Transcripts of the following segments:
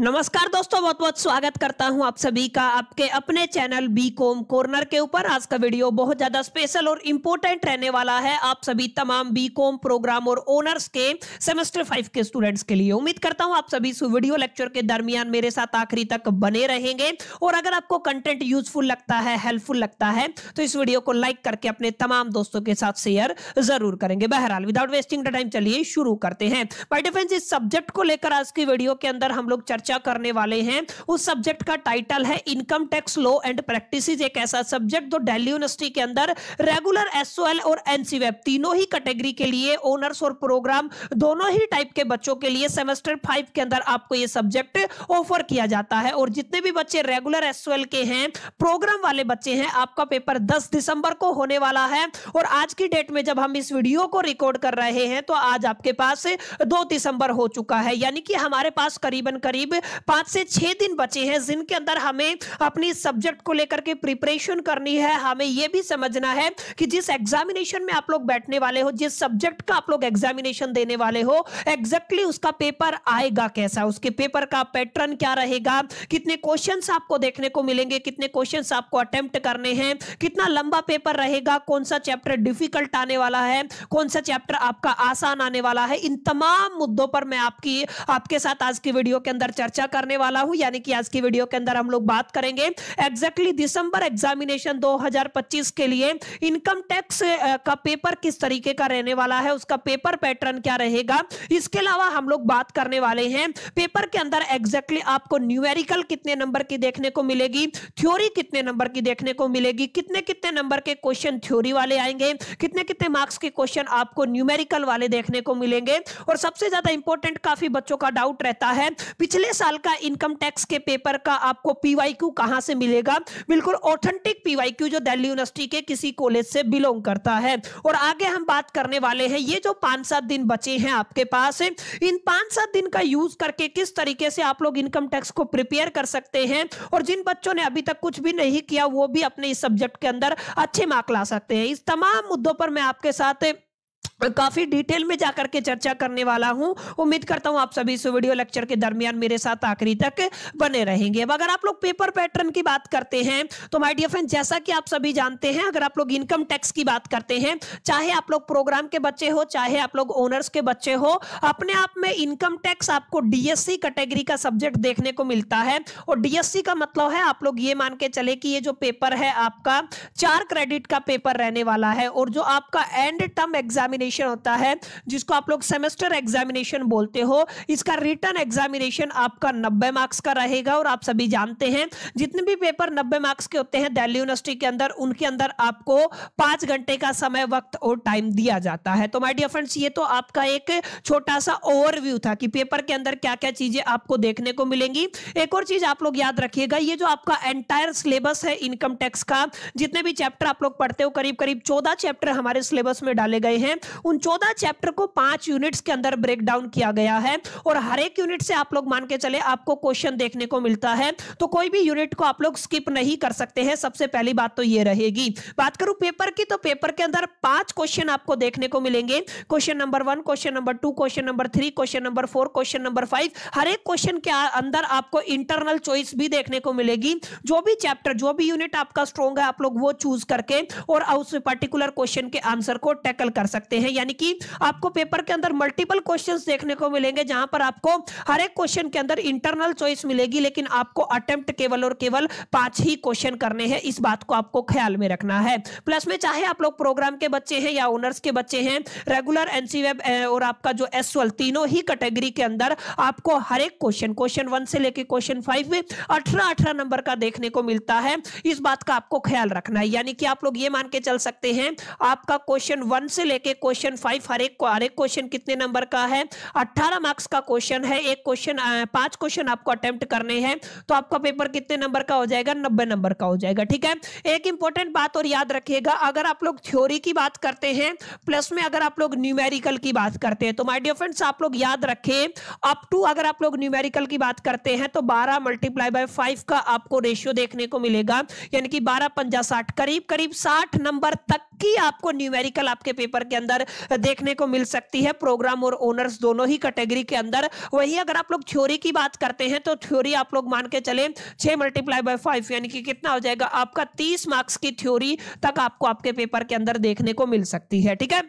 नमस्कार दोस्तों, बहुत बहुत स्वागत करता हूं आप सभी का आपके अपने चैनल बीकॉम कॉर्नर के ऊपर। आज का वीडियो बहुत ज्यादा स्पेशल और इंपॉर्टेंट रहने वाला है आप सभी तमाम बीकॉम प्रोग्राम और ओनर्स के सेमेस्टर 5 के स्टूडेंट्स के लिए। उम्मीद करता हूं आप सभी इस वीडियो लेक्चर के दरमियान मेरे साथ आखिरी तक बने रहेंगे और अगर आपको कंटेंट यूजफुल लगता है, हेल्पफुल लगता है तो इस वीडियो को लाइक करके अपने तमाम दोस्तों के साथ शेयर जरूर करेंगे। बहरहाल विदाउट वेस्टिंग द टाइम चलिए शुरू करते हैं। माय डियर फ्रेंड्स, इस सब्जेक्ट को लेकर आज की वीडियो के अंदर हम लोग चर्चा करने वाले हैं। उस सब्जेक्ट का टाइटल है income tax law and practices. एक ऐसा सब्जेक्ट जो दिल्ली यूनिवर्सिटी के अंदर रेगुलर एसओएल और एनसीवेब तीनों ही कैटेगरी के लिए ओनर्स और प्रोग्राम दोनों ही टाइप के बच्चों के लिए सेमेस्टर 5 के अंदर आपको यह सब्जेक्ट ऑफर किया जाता है। और जितने भी बच्चे रेगुलर एसओएल के हैं, प्रोग्राम वाले बच्चे हैं, आपका पेपर 10 दिसंबर को होने वाला है। और आज की डेट में जब हम इस वीडियो को रिकॉर्ड कर रहे हैं तो आज आपके पास 2 दिसंबर हो चुका है, यानी कि हमारे पास करीबन करीब 5 से 6 दिन बचे हैं जिनके अंदर हमें अपनी सब्जेक्ट को लेकर के प्रिपरेशन करनी है। हमें यह भी समझना है कि जिस एग्जामिनेशन में आप लोग बैठने वाले हो, जिस सब्जेक्ट का आप लोग एग्जामिनेशन देने वाले हो, एग्जैक्टली उसका पेपर आएगा कैसा, उसके पेपर का पैटर्न क्या रहेगा, कितने क्वेश्चंस आपको देखने को मिलेंगे, कितने क्वेश्चंस आपको अटेम्प्ट करने हैं, कितना लंबा पेपर रहेगा, कौन सा चैप्टर डिफिकल्ट आने वाला है, कौन सा चैप्टर आपका आसान आने वाला है। इन तमाम मुद्दों पर मैं आपके साथ आज की वीडियो के अंदर चर्चा करने वाला हूं। यानी कि आज की वीडियो के अंदर हम लोग बात करेंगे एग्जैक्टली दिसंबर एग्जामिनेशन 2025 के लिए इनकम टैक्स का पेपर किस तरीके का रहने वाला है, उसका पेपर पैटर्न क्या रहेगा। इसके अलावा हम लोग बात करने वाले हैं पेपर के अंदर एग्जैक्टली आपको न्यूमेरिकल कितने नंबर की देखने को मिलेगी, थ्योरी कितने नंबर की देखने को मिलेगी, कितने कितने नंबर के क्वेश्चन थ्योरी वाले आएंगे, कितने कितने मार्क्स के क्वेश्चन आपको न्यूमेरिकल वाले देखने को मिलेंगे। और सबसे ज्यादा इंपॉर्टेंट, काफी बच्चों का डाउट रहता है पिछले साल का इनकम टैक्स के पेपर का आपको पीवाईक्यू कहां से मिलेगा। बिल्कुल ऑथेंटिक पीवाईक्यू जो दिल्ली यूनिवर्सिटी के किसी कॉलेज से बिलोंग करता है। और आगे हम बात करने वाले हैं ये जो 5-7 दिन बचे हैं आपके पास, इन 5-7 दिन का यूज करके किस तरीके से आप लोग इनकम टैक्स को प्रिपेयर कर सकते हैं। और जिन बच्चों ने अभी तक कुछ भी नहीं किया वो भी अपने इस सब्जेक्ट के अंदर अच्छे मार्क ला सकते हैं। इस तमाम मुद्दों पर मैं आपके साथ काफी डिटेल में जाकर के चर्चा करने वाला हूं। उम्मीद करता हूं आप सभी इस वीडियो लेक्चर के दरमियान मेरे साथ आखिरी तक बने रहेंगे। अब अगर आप लोग पेपर पैटर्न की बात करते हैं तो माय डियर फ्रेंड, जैसा कि आप सभी जानते हैं, अगर आप लोग इनकम टैक्स की बात करते हैं, चाहे आप लोग प्रोग्राम के बच्चे हो, चाहे आप लोग ओनर्स के बच्चे हो, अपने आप में इनकम टैक्स आपको डीएससी कैटेगरी का सब्जेक्ट देखने को मिलता है। और डीएससी का मतलब है, आप लोग ये मान के चले कि ये जो पेपर है आपका 4 क्रेडिट का पेपर रहने वाला है। और जो आपका एंड टर्म एग्जामिनेशन होता है, जिसको आप लोग सेमेस्टर एग्जामिनेशन बोलते हो, इसका रिटन एग्जामिनेशन आपका 90 मार्क्स का रहेगा। और आप सभी जानते हैं जितने भी पेपर 90 मार्क्स के होते हैं दिल्ली यूनिवर्सिटी के अंदर, उनके अंदर आपको 5 घंटे का समय, वक्त और टाइम दिया जाता है। तो माय डियर फ्रेंड्स, ये तो आपका एक छोटा सा ओवरव्यू था कि पेपर के अंदर क्या क्या चीजें आपको देखने को मिलेंगी। एक और चीज आप लोग याद रखिएगा, ये जो आपका एंटायर सिलेबस है इनकम टैक्स का, जितने भी चैप्टर आप लोग पढ़ते हो, करीब करीब 14 चैप्टर हमारे सिलेबस में डाले गए हैं। उन 14 चैप्टर को 5 यूनिट्स के अंदर ब्रेक डाउन किया गया है। और हर एक यूनिट से आप लोग मान के चले आपको क्वेश्चन देखने को मिलता है, तो कोई भी यूनिट को आप लोग स्किप नहीं कर सकते हैं। सबसे पहली बात तो ये रहेगी। बात करूं पेपर की, तो पेपर के अंदर 5 क्वेश्चन आपको देखने को मिलेंगे। Question number 1, question number 2, question number 3, question number 4, question number 5। हर एक क्वेश्चन के अंदर आपको इंटरनल चॉइस भी देखने को मिलेगी। जो भी चैप्टर, जो भी यूनिट आपका स्ट्रॉन्ग है, आप लोग वो चूज करके और उस पर्टिकुलर क्वेश्चन के आंसर को टैकल कर सकते हैं। यानी कि आपको पेपर के अंदर मल्टीपल क्वेश्चंस देखने को मिलेंगे, जहां पर आपको हर एक क्वेश्चन के अंदर इंटरनल चॉइस मिलेगी, लेकिन आपको अटेम्प्ट केवल और केवल 5 ही क्वेश्चन करने हैं। इस बात को आपको ख्याल में रखना है। प्लस में चाहे आप लोग प्रोग्राम के बच्चे हैं या ओनर्स के बच्चे हैं, रेगुलर, एनसीवेब और आपका जो एसओएल, तीनों ही कैटेगरी के अंदर आपको हर एक क्वेश्चन 1 से लेकर क्वेश्चन 5 में 18 नंबर का देखने को मिलता है। इस बात का आपको ख्याल रखना है। यानी कि आप लोग ये मान के चल सकते हैं, आपका क्वेश्चन 1 से लेकर क्वेश्चन 5 हर एक क्वेश्चन कितने नंबर का है, 18 मार्क्स का क्वेश्चन है। एक क्वेश्चन 5 क्वेश्चन आपको अटेम्प्ट करने हैं, तो आपका पेपर कितने नंबर का हो जाएगा, 90 नंबर का हो जाएगा। ठीक है। एक इंपॉर्टेंट बात और याद रखिएगा, अगर आप लोग थ्योरी की बात करते हैं, प्लस में अगर आप लोग न्यूमेरिकल की बात करते हैं, तो माय डियर फ्रेंड्स आप लोग याद रखें, अप टू अगर आप लोग न्यूमेरिकल की बात करते हैं तो 12 × 5 का आपको रेशियो देखने को मिलेगा। यानी कि 12 × 5 = 60, करीब करीब 60 नंबर तक की आपको न्यूमेरिकल आपके पेपर के अंदर अंदर देखने को मिल सकती है, प्रोग्राम और ओनर्स दोनों ही कैटेगरी के अंदर। वही अगर आप लोग थ्योरी की बात करते हैं तो थ्योरी आप लोग मान के चले 6 × 5 यानी कि कितना हो जाएगा आपका 30 मार्क्स की थ्योरी तक आपको आपके पेपर के अंदर देखने को मिल सकती है। ठीक है,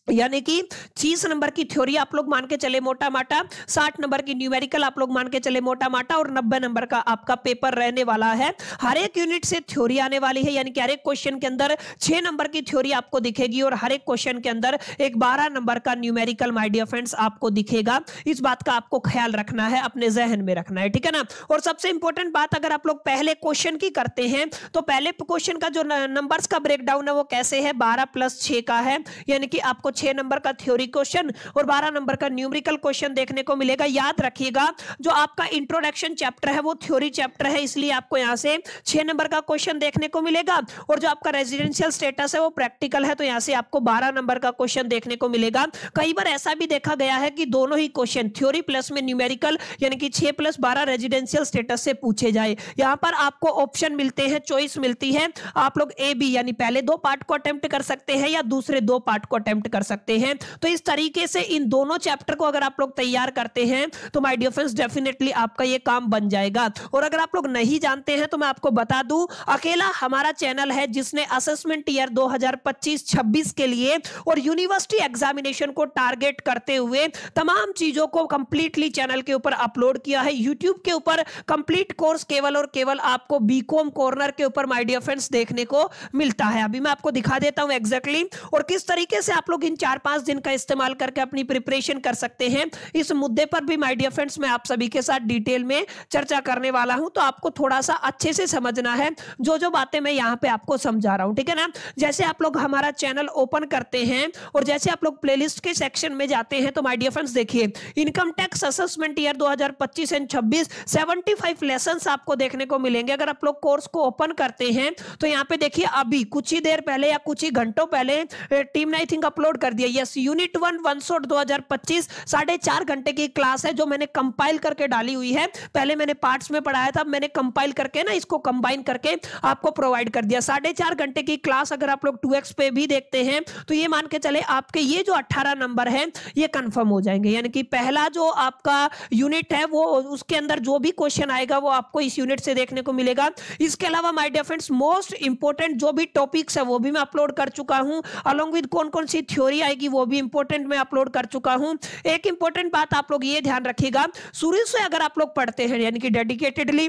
यानी कि 30 नंबर की थ्योरी आप लोग मान के चले मोटा माटा, 60 नंबर की न्यूमेरिकल आप लोग मान के चले मोटा माटा, और 90 नंबर का आपका पेपर रहने वाला है। हर एक यूनिट से थ्योरी आने वाली है, यानी कि हर एक क्वेश्चन के अंदर 6 नंबर की थ्योरी आपको दिखेगी और हर एक क्वेश्चन के अंदर एक 12 नंबर का न्यूमेरिकल माय डियर फ्रेंड्स आपको दिखेगा। इस बात का आपको ख्याल रखना है, अपने जहन में रखना है, ठीक है ना। और सबसे इंपॉर्टेंट बात, अगर आप लोग पहले क्वेश्चन की करते हैं तो पहले क्वेश्चन का जो नंबर्स का ब्रेकडाउन है वो कैसे है, 12 + 6 का है, यानी कि आपको 6 नंबर का थ्योरी क्वेश्चन और 12 नंबर का न्यूमेरिकल क्वेश्चन देखने को मिलेगा। याद रखिएगा जो आपका इंट्रोडक्शन चैप्टर है वो थ्योरी चैप्टर है, इसलिए आपको यहां से 6 नंबर का क्वेश्चन देखने को मिलेगा। और जो आपका रेजिडेंशियल स्टेटस है वो प्रैक्टिकल है, तो यहां से आपको 12 नंबर का क्वेश्चन देखने को मिलेगा। कई बार ऐसा भी देखा गया है कि दोनों ही क्वेश्चन थ्योरी प्लस में न्यूमेरिकल यानी कि 6 + 12 रेजिडेंशियल स्टेटस से पूछे जाए। यहां पर आपको ऑप्शन मिलते हैं, चॉइस मिलती है, आप लोग ए बी यानी पहले 2 पार्ट को अटेम्प्ट कर सकते हैं या दूसरे 2 पार्ट को अटेम्प्ट कर सकते हैं। तो इस तरीके से इन दोनों चैप्टर को अगर आप लोग तैयार करते हैं तो माय डियर फ्रेंड्स डेफिनेटली आपका ये काम बन जाएगा। और अगर आप लोग नहीं जानते हैं तो मैं आपको बता दूं, अकेला हमारा चैनल है जिसने असेसमेंट ईयर 2025-26 के लिए और यूनिवर्सिटी एग्जामिनेशन को टारगेट करते हुए तमाम चीजों को कंप्लीटली चैनल के ऊपर अपलोड किया है। यूट्यूब के ऊपर कंप्लीट कोर्स केवल और केवल आपको बीकॉम कॉर्नर के ऊपर माय डियर फ्रेंड्स देखने को मिलता है। अभी मैं आपको दिखा देता हूं एग्जैक्टली और किस तरीके से आप लोग इन 4-5 दिन का इस्तेमाल करके अपनी प्रिपरेशन कर सकते हैं। इस मुद्दे पर भी माय डियर फ्रेंड्स मैं आप सभी के साथ डिटेल में चर्चा करने वाला हूं, तो आपको थोड़ा सा अच्छे से समझना है जो जो बातें मैं यहां पे आपको समझा रहा हूं, ठीक है ना। जैसे आप लोग हमारा चैनल ओपन करते हैं और जैसे आप लोग प्लेलिस्ट के सेक्शन में जाते हैं तो माय डियर फ्रेंड्स देखिए, income tax assessment year 2025 and 26 75 lessons आपको देखने को मिलेंगे। अगर आप लोग कोर्स को ओपन करते हैं तो यहां पे देखिए, अभी कुछ ही देर पहले या कुछ ही घंटों पहले टीम ने आई थिंक अपलोड कर दिया, यस, यूनिट 1 वन शॉट 2025 4.5 घंटे की क्लास है जो मैंने कंपाइल करके डाली हुई है। पहले मैंने पार्ट्स में पढ़ाया था, मैंने कंपाइल करके ना इसको कंबाइन करके आपको प्रोवाइड कर दिया। 4.5 घंटे की क्लास अगर आप लोग 2x पे भी देखते हैं तो ये मान के चले आपके ये जो 18 नंबर है ये कंफर्म हो जाएंगे। यानी कि पहला जो आपका यूनिट है वो उसके अंदर जो भी क्वेश्चन आएगा वो आपको इस यूनिट से देखने को मिलेगा। इसके अलावा my dear friends most important जो भी टॉपिक्स है वो भी मैं अपलोड कर चुका हूं, अलॉन्ग विद कौन कौन सी थ्योरी आएगी वो भी इंपॉर्टेंट मैं अपलोड कर चुका हूं। एक इंपॉर्टेंट बात आप लोग ये ध्यान रखिएगा, शुरू से अगर आप लोग पढ़ते हैं यानी कि डेडिकेटेडली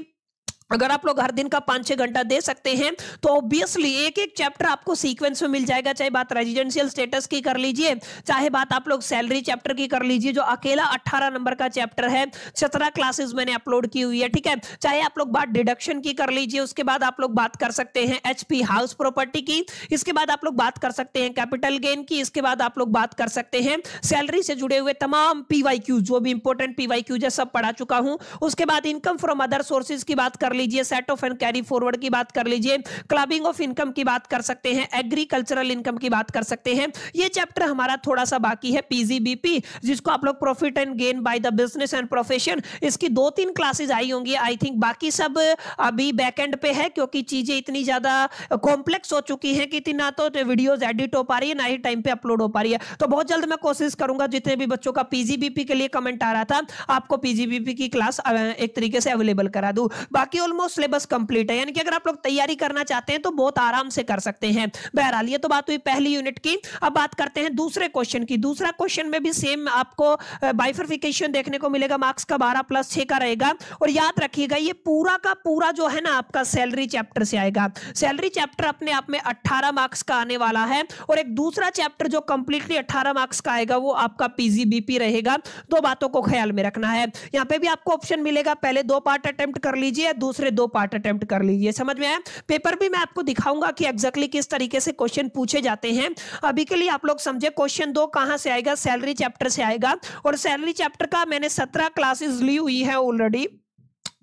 अगर आप लोग हर दिन का 5-6 घंटा दे सकते हैं तो ऑब्वियसली एक एक चैप्टर आपको सीक्वेंस में मिल जाएगा। चाहे बात रेजिडेंशियल स्टेटस की कर लीजिए, चाहे बात आप लोग सैलरी चैप्टर की कर लीजिए जो अकेला 18 नंबर का चैप्टर है, 17 क्लासेस मैंने अपलोड की हुई है, ठीक है। चाहे आप लोग बात डिडक्शन की कर लीजिए, उसके बाद आप लोग बात कर सकते हैं एचपी हाउस प्रॉपर्टी की, इसके बाद आप लोग बात कर सकते हैं कैपिटल गेन की, इसके बाद आप लोग बात कर सकते हैं सैलरी से जुड़े हुए तमाम पीवाईक्यूज, जो भी इंपॉर्टेंट पीवाईक्यूज है सब पढ़ा चुका हूं। उसके बाद इनकम फ्रॉम अदर सोर्सेज की बात कर लीजिए, set of and carry forward की बात कर लीजिए, क्लबिंग ऑफ इनकम की बात कर सकते हैं, एग्रीकल्चरल इनकम की बात कर सकते हैं। ये चैप्टर हमारा थोड़ा सा बाकी है, पीजीबीपी जिसको आप लोग profit and gain by the business and profession, इसकी 2-3 क्लासेस आई होंगी आई थिंक। बाकी सब अभी बैकएंड पे है क्योंकि चीजें इतनी ज्यादा कॉम्प्लेक्स हो चुकी हैं कि इतना तो वीडियोस एडिट हो पा रही है ना ही टाइम पे अपलोड हो पा रही है। तो बहुत जल्द मैं कोशिश करूंगा जितने भी बच्चों का पीजीबीपी के लिए कमेंट आ रहा था आपको पीजीबीपी की क्लास एक तरीके से अवेलेबल करा दूं। बाकी ऑलमोस्ट सिलेबस कंप्लीट है, यानी कि अगर आप लोग तैयारी करना चाहते हैं तो बहुत आराम से कर सकते हैं। बहरहाल ये तो बात हुई पहली यूनिट की। अब बात करते हैं दूसरे क्वेश्चन की। दूसरा क्वेश्चन में भी सेम आपको बाइफरफिकेशन देखने को मिलेगा, मार्क्स का 12 + 6 का रहेगा। और याद रखिएगा ये पूरा का पूरा जो है ना आपका सैलरी चैप्टर से आएगा। सैलरी चैप्टर अपने आप में 18 मार्क्स का आने वाला है और एक दूसरा चैप्टर जो कंप्लीटली 18 मार्क्स का आएगा वो आपका पीजीबीपी रहेगा। दो बातों को ख्याल में रखना है। यहां पे भी आपको ऑप्शन मिलेगा, पहले 2 पार्ट अटेम्प्ट कर लीजिए, दूसरे 2 पार्ट अटेम्प्ट कर लीजिए। समझ में आया? पेपर भी मैं आपको दिखाऊंगा कि एग्जैक्टली किस तरीके से क्वेश्चन पूछे जाते हैं। अभी के लिए आप लोग समझे क्वेश्चन 2 कहां से आएगा, सैलरी चैप्टर से आएगा। और सैलरी चैप्टर का मैंने 17 क्लासेस ली हुई है ऑलरेडी।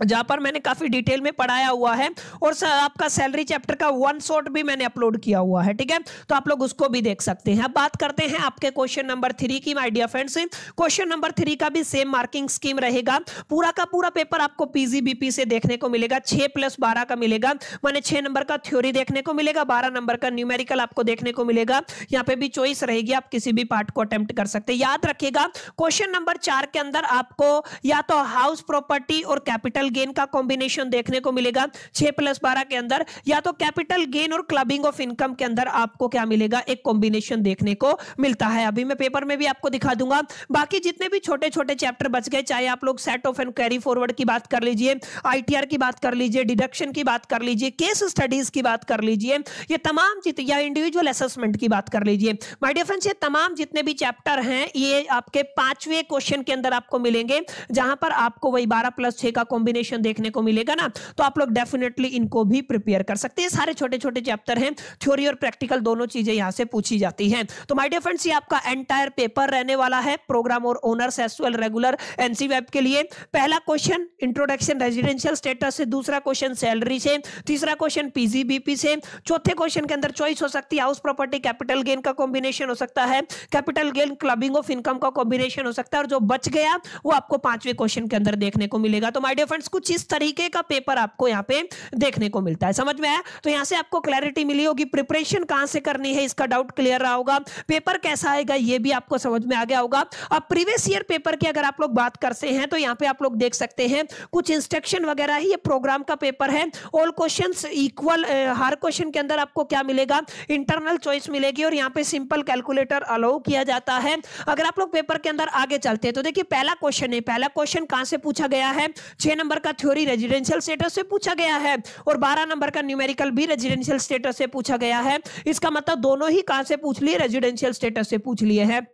जहां पर मैंने काफी डिटेल में पढ़ाया हुआ है, और आपका सैलरी चैप्टर का वन शॉट भी मैंने अपलोड किया हुआ है, ठीक है, तो आप लोग उसको भी देख सकते हैं। अब बात करते हैं आपके क्वेश्चन नंबर 3 की my dear friends. Question number 3 का भी सेम मार्किंग स्कीम रहेगा। पूरा का पूरा पेपर आपको पीजीबीपी से देखने को मिलेगा, 6+12 का मिलेगा, माने 6 नंबर का थ्योरी देखने को मिलेगा, 12 नंबर का न्यूमेरिकल आपको देखने को मिलेगा। यहाँ पे भी चॉइस रहेगी, आप किसी भी पार्ट को अटेम्प्ट कर सकते हैं। याद रखिएगा क्वेश्चन नंबर 4 के अंदर आपको या तो हाउस प्रॉपर्टी और कैपिटल गेन का कॉम्बिनेशन देखने को मिलेगा 6+12 के अंदर, या तो कैपिटल गेन और क्लबिंग ऑफ इनकम के अंदर आपको क्या मिलेगा, एक कॉम्बिनेशन देखने को मिलता है। अभी मैं पेपर में भी आपको दिखा दूंगा। बाकी जितने भी छोटे छोटे चैप्टर बच गए, चाहे आप लोग set of and carry forward की बात कर लीजिए, आईटीआर की बात कर लीजिए, डिडक्शन की बात कर लीजिए, केस स्टडीज की बात कर लीजिए, ये तमाम या इंडिविजुअल असेसमेंट की बात कर लीजिए, माय डियर फ्रेंड्स, ये तमाम जितने भी चैप्टर हैं ये आपके 5वें क्वेश्चन के अंदर आपको मिलेंगे, जहां पर आपको वही 12+6 का कॉम्बिनेशन देखने को मिलेगा ना, तो आप लोग डेफिनेटली इनको भी प्रिपेयर कर सकते हैं। सारे छोटे छोटे चैप्टर हैं, थ्योरी और प्रैक्टिकल दोनों चीजें यहां से पूछी जाती हैं। तो माय डियर फ्रेंड्स, ये आपका एंटायर पेपर रहने वाला है, प्रोग्राम और honours as well regular NC web के लिए। पहला क्वेश्चन इंट्रोडक्शन रेजिडेंशियल स्टेटस से, दूसरा क्वेश्चन सैलरी से, तीसरा क्वेश्चन पीजीबीपी से, चौथे क्वेश्चन के अंदर चॉइस हो सकती है हाउस प्रॉपर्टी कैपिटल गेन का कॉम्बिनेशन हो सकता है, capital gain clubbing of income का कॉम्बिनेशन हो सकता है, और जो बच गया वो आपको 5वें क्वेश्चन के अंदर देखने को मिलेगा। तो माय डियर फ्रेंड्स, कुछ इस तरीके का पेपर आपको यहाँ पे देखने को मिलता है। समझ में आया? तो यहाँ से आपको क्लैरिटी मिली होगी, प्रिपरेशन कहां से करनी है इसका डाउट क्लियर रहा होगा, पेपर कैसा आएगा ये भी आपको समझ में आ गया होगा। अब प्रीवियस ईयर पेपर की अगर आप लोग बात करते हैं तो यहाँ पे आप लोग देख सकते हैं कुछ इंस्ट्रक्शन वगैरह ही, ये प्रोग्राम का पेपर है, ऑल क्वेश्चंस इक्वल, हर क्वेश्चन के अंदर आपको क्या मिलेगा, इंटरनल चॉइस मिलेगी, और यहाँ पे सिंपल कैलकुलेटर अलाउ किया जाता है। अगर आप लोग पेपर के अंदर आगे चलते हैं तो देखिए पहला क्वेश्चन है, पहला क्वेश्चन कहां से पूछा गया है, 6 नंबर का थ्योरी रेजिडेंशियल स्टेटस से पूछा गया है, और 12 नंबर का न्यूमेरिकल भी रेजिडेंशियल स्टेटस से पूछा गया है। इसका मतलब दोनों ही कहां से पूछ लिए, रेजिडेंशियल स्टेटस से पूछ लिए हैं।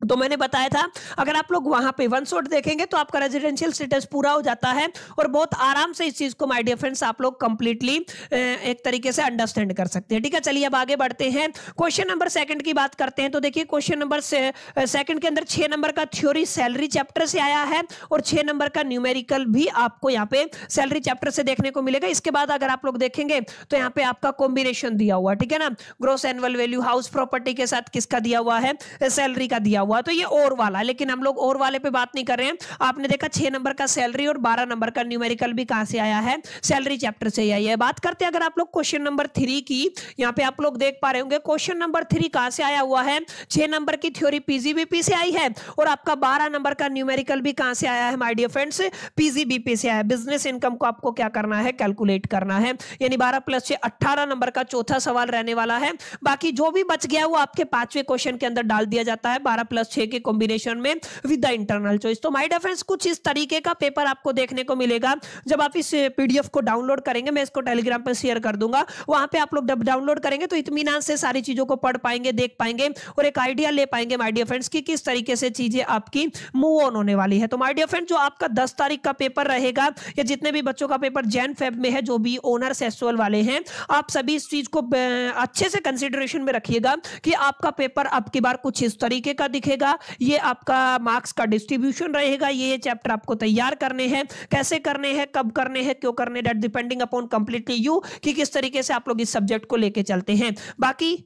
तो मैंने बताया था अगर आप लोग वहां पे वन शॉट देखेंगे तो आपका रेजिडेंशियल स्टेटस पूरा हो जाता है, और बहुत आराम से इस चीज को माय डियर फ्रेंड्स आप लोग कंप्लीटली एक तरीके से अंडरस्टैंड कर सकते हैं। ठीक है, चलिए अब आगे बढ़ते हैं। क्वेश्चन नंबर 2 की बात करते हैं। तो देखिए क्वेश्चन नंबर 2 के अंदर 6 नंबर का थ्योरी सैलरी चैप्टर से आया है, और 6 नंबर का न्यूमेरिकल भी आपको यहाँ पे सैलरी चैप्टर से देखने को मिलेगा। इसके बाद अगर आप लोग देखेंगे तो यहाँ पे आपका कॉम्बिनेशन दिया हुआ, ठीक है ना, gross annual value house property के साथ किसका दिया हुआ है, सैलरी का दिया हुआ। तो ये और वाला, लेकिन हम लोग और वाले पे बात नहीं कर रहे हैं। आपने देखा 6 नंबर का सैलरी और 12 नंबर का न्यूमेरिकल भी कहां से आया है, सैलरी चैप्टर से आई है। बात करते हैं अगर आप लोग क्वेश्चन नंबर 3 की, यहां पे आप लोग देख पा रहे होंगे क्वेश्चन नंबर 3 कहां से आया हुआ है, 6 नंबर की थ्योरी पीजीबीपी से आई है, और आपका 12 नंबर का न्यूमेरिकल भी कहां से आया है माय डियर फ्रेंड्स, पीजीबीपी से आया है। बिजनेस इनकम को आपको क्या करना है, कैलकुलेट करना है, यानी 12+6 18 नंबर का चौथा सवाल रहने वाला है। बाकी जो भी बच गया वो आपके 5वें क्वेश्चन के अंदर डाल दिया जाता है 12+6 के कॉम्बिनेशन में विद द इंटरनल चॉइस। तो माय डियर फ्रेंड्स कुछ इस तरीके का पेपर आपको देखने को मिलेगा। जब आप इस पीडीएफ को डाउनलोड करेंगे, मैं इसको टेलीग्राम पर शेयर कर दूंगा, वहां पे आप लोग जब डाउनलोड करेंगे तो इत्मीनान से सारी चीजों को पढ़ पाएंगे, देख पाएंगे, और एक आइडिया ले पाएंगे माय डियर फ्रेंड्स की किस तरीके से चीजें आपकी मूव ऑन होने वाली है। तो माय डियर फ्रेंड्स जो आपका 10 तारीख का पेपर रहेगा, या जितने भी बच्चों का पेपर जैन फेब में है, जो भी ओनर्स एसओएल वाले हैं, आप सभी इस चीज को अच्छे से कंसिडरेशन में रखिएगा कि आपका पेपर अब की बार कुछ इस तरीके का दिखेगा। ये आपका मार्क्स का डिस्ट्रीब्यूशन रहेगा, ये चैप्टर आपको तैयार करने हैं, कैसे करने हैं, कब करने हैं, क्यों करने, that depending upon completely you कि किस तरीके से आप लोग इस सब्जेक्ट को लेके चलते हैं। बाकी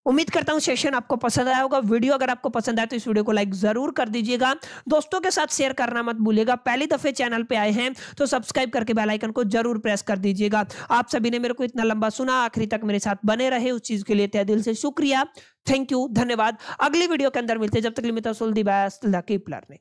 उम्मीद करता हूं सेशन आपको पसंद आया होगा। वीडियो अगर आपको पसंद आए तो इस वीडियो को लाइक जरूर कर दीजिएगा, दोस्तों के साथ शेयर करना मत भूलिएगा। पहली दफे चैनल पे आए हैं तो सब्सक्राइब करके बेल आइकन को जरूर प्रेस कर दीजिएगा। आप सभी ने मेरे को इतना लंबा सुना, आखिरी तक मेरे साथ बने रहे, उस चीज के लिए तहे दिल से शुक्रिया। थैंक यू, धन्यवाद। अगली वीडियो के अंदर मिलते हैं, जब तक के लिए कीप लर्निंग।